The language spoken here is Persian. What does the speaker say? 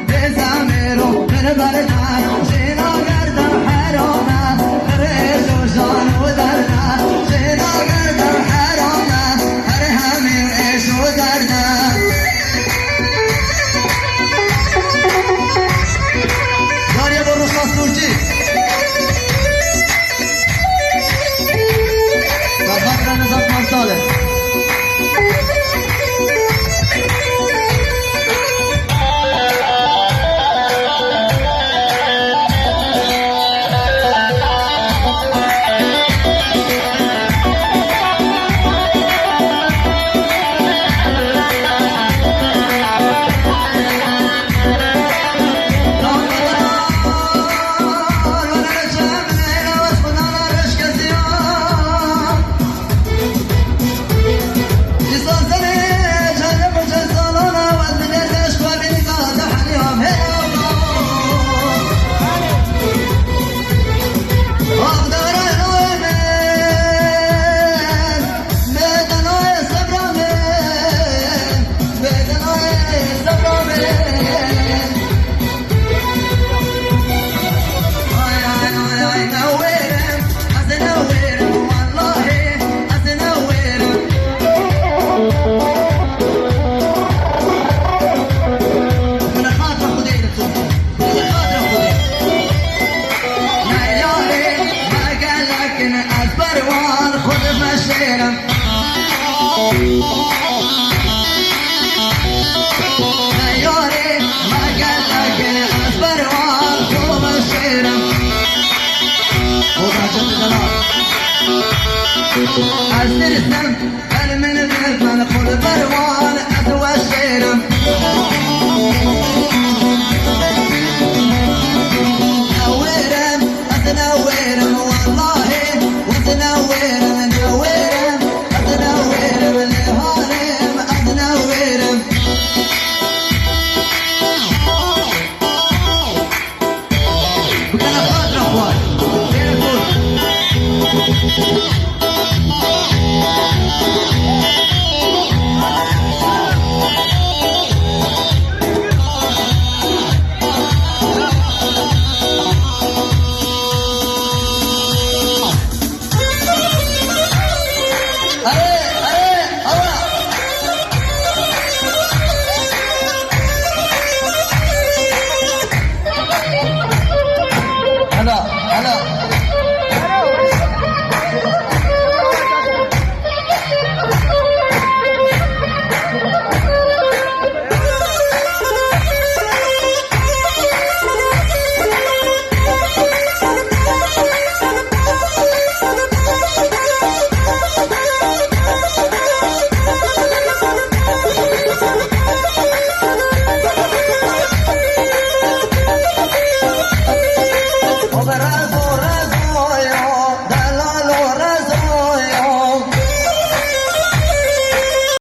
بزميرو من بردان جينا قردر حرامه ريش وجان ودرنا جينا قردر حرامه هر همي ايش ودرنا داري ابو الرصاص ترجي صباح نظام مرصاله عالسرسم من الغرفة نقول بروان أدوى الشيرم نورم أتنورم والله وتنورم نورم أتنورم الهارم أتنورم وكان خاطر أخوان